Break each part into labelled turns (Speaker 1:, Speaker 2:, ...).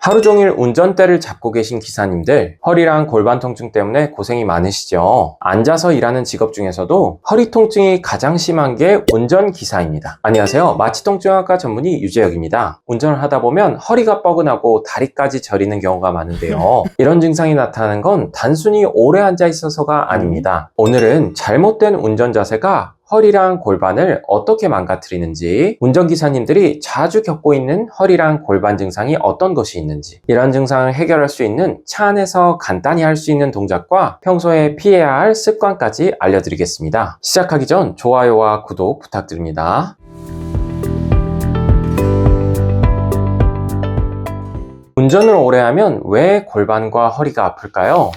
Speaker 1: 하루 종일 운전대를 잡고 계신 기사님들, 허리랑 골반 통증 때문에 고생이 많으시죠? 앉아서 일하는 직업 중에서도 허리 통증이 가장 심한 게 운전기사입니다. 안녕하세요. 마취통증학과 전문의 유재혁입니다. 운전을 하다 보면 허리가 뻐근하고 다리까지 저리는 경우가 많은데요. 이런 증상이 나타나는 건 단순히 오래 앉아 있어서가 아닙니다. 오늘은 잘못된 운전 자세가 허리랑 골반을 어떻게 망가뜨리는지, 운전기사님들이 자주 겪고 있는 허리랑 골반 증상이 어떤 것이 있는지, 이런 증상을 해결할 수 있는 차 안에서 간단히 할 수 있는 동작과 평소에 피해야 할 습관까지 알려드리겠습니다. 시작하기 전 좋아요와 구독 부탁드립니다. 운전을 오래 하면 왜 골반과 허리가 아플까요?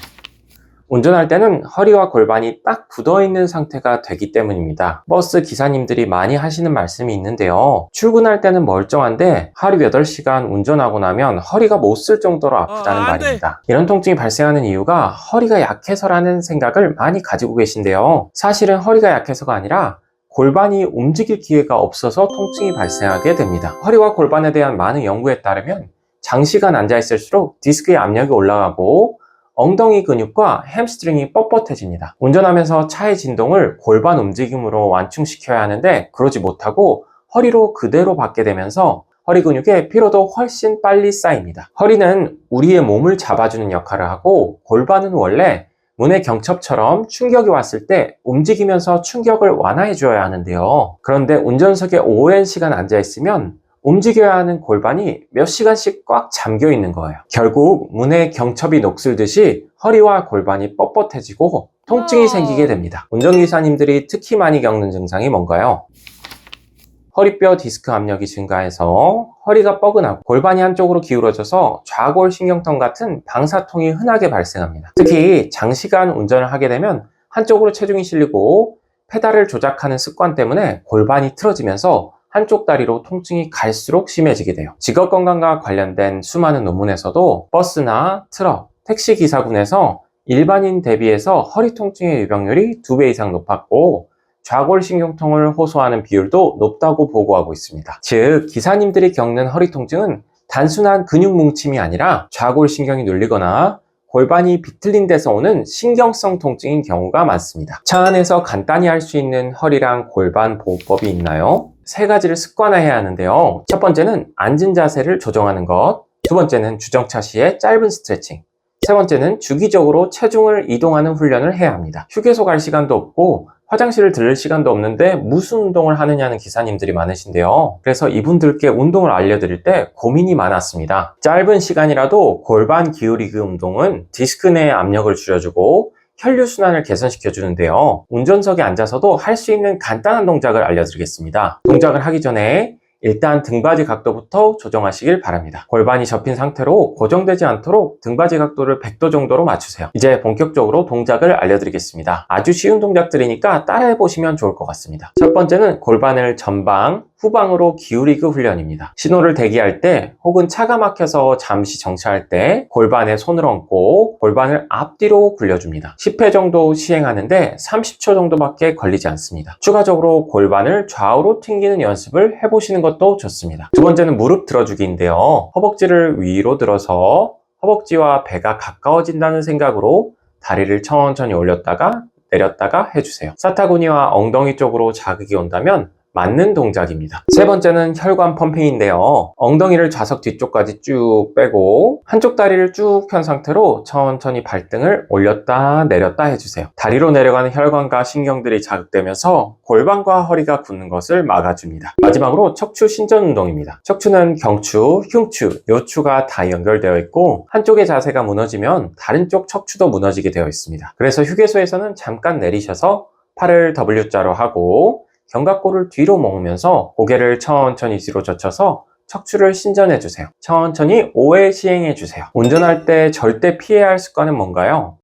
Speaker 1: 운전할 때는 허리와 골반이 딱 굳어있는 상태가 되기 때문입니다. 버스 기사님들이 많이 하시는 말씀이 있는데요. 출근할 때는 멀쩡한데 하루 8시간 운전하고 나면 허리가 못 쓸 정도로 아프다는 말입니다. 이런 통증이 발생하는 이유가 허리가 약해서라는 생각을 많이 가지고 계신데요. 사실은 허리가 약해서가 아니라 골반이 움직일 기회가 없어서 통증이 발생하게 됩니다. 허리와 골반에 대한 많은 연구에 따르면 장시간 앉아있을수록 디스크의 압력이 올라가고 엉덩이 근육과 햄스트링이 뻣뻣해집니다. 운전하면서 차의 진동을 골반 움직임으로 완충시켜야 하는데 그러지 못하고 허리로 그대로 받게 되면서 허리 근육의 피로도 훨씬 빨리 쌓입니다. 허리는 우리의 몸을 잡아주는 역할을 하고 골반은 원래 문의 경첩처럼 충격이 왔을 때 움직이면서 충격을 완화해 줘야 하는데요. 그런데 운전석에 오랜 시간 앉아 있으면 움직여야 하는 골반이 몇 시간씩 꽉 잠겨 있는 거예요. 결국 문의 경첩이 녹슬듯이 허리와 골반이 뻣뻣해지고 통증이 생기게 됩니다. 운전기사님들이 특히 많이 겪는 증상이 뭔가요? 허리뼈 디스크 압력이 증가해서 허리가 뻐근하고 골반이 한쪽으로 기울어져서 좌골신경통 같은 방사통이 흔하게 발생합니다. 특히 장시간 운전을 하게 되면 한쪽으로 체중이 실리고 페달을 조작하는 습관 때문에 골반이 틀어지면서 한쪽 다리로 통증이 갈수록 심해지게 돼요. 직업건강과 관련된 수많은 논문에서도 버스나 트럭, 택시기사군에서 일반인 대비해서 허리 통증의 유병률이 2배 이상 높았고 좌골신경통을 호소하는 비율도 높다고 보고하고 있습니다. 즉, 기사님들이 겪는 허리 통증은 단순한 근육 뭉침이 아니라 좌골신경이 눌리거나 골반이 비틀린 데서 오는 신경성 통증인 경우가 많습니다. 차 안에서 간단히 할 수 있는 허리랑 골반 보호법이 있나요? 3가지를 습관화해야 하는데요. 첫 번째는 앉은 자세를 조정하는 것, 두 번째는 주정차 시에 짧은 스트레칭, 세 번째는 주기적으로 체중을 이동하는 훈련을 해야 합니다. 휴게소 갈 시간도 없고 화장실을 들를 시간도 없는데 무슨 운동을 하느냐는 기사님들이 많으신데요. 그래서 이분들께 운동을 알려드릴 때 고민이 많았습니다. 짧은 시간이라도 골반 기울이기 운동은 디스크 내의 압력을 줄여주고 혈류순환을 개선시켜 주는데요. 운전석에 앉아서도 할 수 있는 간단한 동작을 알려드리겠습니다. 동작을 하기 전에 일단 등받이 각도부터 조정하시길 바랍니다. 골반이 접힌 상태로 고정되지 않도록 등받이 각도를 100도 정도로 맞추세요. 이제 본격적으로 동작을 알려드리겠습니다. 아주 쉬운 동작들이니까 따라해보시면 좋을 것 같습니다. 첫 번째는 골반을 전방, 후방으로 기울이기 훈련입니다. 신호를 대기할 때 혹은 차가 막혀서 잠시 정차할 때 골반에 손을 얹고 골반을 앞뒤로 굴려줍니다. 10회 정도 시행하는데 30초 정도밖에 걸리지 않습니다. 추가적으로 골반을 좌우로 튕기는 연습을 해보시는 것도 좋습니다. 두 번째는 무릎 들어주기인데요. 허벅지를 위로 들어서 허벅지와 배가 가까워진다는 생각으로 다리를 천천히 올렸다가 내렸다가 해주세요. 사타구니와 엉덩이 쪽으로 자극이 온다면 맞는 동작입니다. 세 번째는 혈관 펌핑인데요. 엉덩이를 좌석 뒤쪽까지 쭉 빼고 한쪽 다리를 쭉 편 상태로 천천히 발등을 올렸다 내렸다 해주세요. 다리로 내려가는 혈관과 신경들이 자극되면서 골반과 허리가 굳는 것을 막아줍니다. 마지막으로 척추 신전 운동입니다. 척추는 경추, 흉추, 요추가 다 연결되어 있고 한쪽의 자세가 무너지면 다른 쪽 척추도 무너지게 되어 있습니다. 그래서 휴게소에서는 잠깐 내리셔서 팔을 W자로 하고 견갑골을 뒤로 모으면서 고개를 천천히 뒤로 젖혀서 척추를 신전해주세요. 천천히 5회 시행해주세요. 운전할 때 절대 피해야 할 습관은 뭔가요?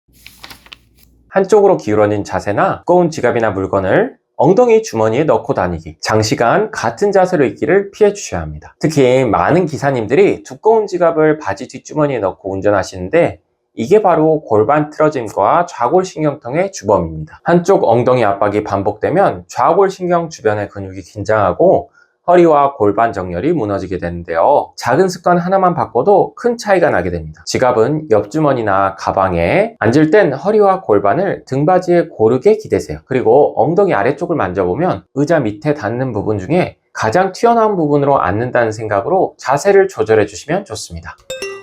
Speaker 1: 한쪽으로 기울어진 자세나 두꺼운 지갑이나 물건을 엉덩이 주머니에 넣고 다니기, 장시간 같은 자세로 있기를 피해 주셔야 합니다. 특히 많은 기사님들이 두꺼운 지갑을 바지 뒷주머니에 넣고 운전하시는데 이게 바로 골반 틀어짐과 좌골신경통의 주범입니다. 한쪽 엉덩이 압박이 반복되면 좌골신경 주변의 근육이 긴장하고 허리와 골반 정렬이 무너지게 되는데요. 작은 습관 하나만 바꿔도 큰 차이가 나게 됩니다. 지갑은 옆주머니나 가방에, 앉을 땐 허리와 골반을 등받이에 고르게 기대세요. 그리고 엉덩이 아래쪽을 만져보면 의자 밑에 닿는 부분 중에 가장 튀어나온 부분으로 앉는다는 생각으로 자세를 조절해 주시면 좋습니다.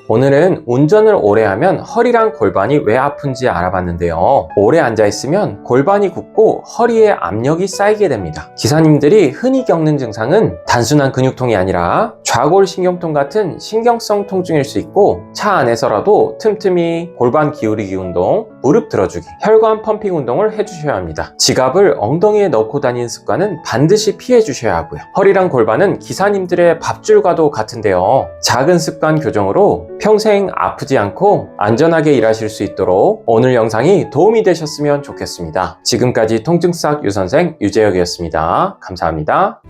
Speaker 1: 오늘은 운전을 오래 하면 허리랑 골반이 왜 아픈지 알아봤는데요. 오래 앉아있으면 골반이 굽고 허리에 압력이 쌓이게 됩니다. 기사님들이 흔히 겪는 증상은 단순한 근육통이 아니라 좌골신경통 같은 신경성 통증일 수 있고, 차 안에서라도 틈틈이 골반 기울이기 운동, 무릎 들어주기, 혈관 펌핑 운동을 해주셔야 합니다. 지갑을 엉덩이에 넣고 다니는 습관은 반드시 피해 주셔야 하고요. 허리랑 골반은 기사님들의 밥줄과도 같은데요. 작은 습관 교정으로 평생 아프지 않고 안전하게 일하실 수 있도록 오늘 영상이 도움이 되셨으면 좋겠습니다. 지금까지 통증싹 유선생 유재혁이었습니다. 감사합니다.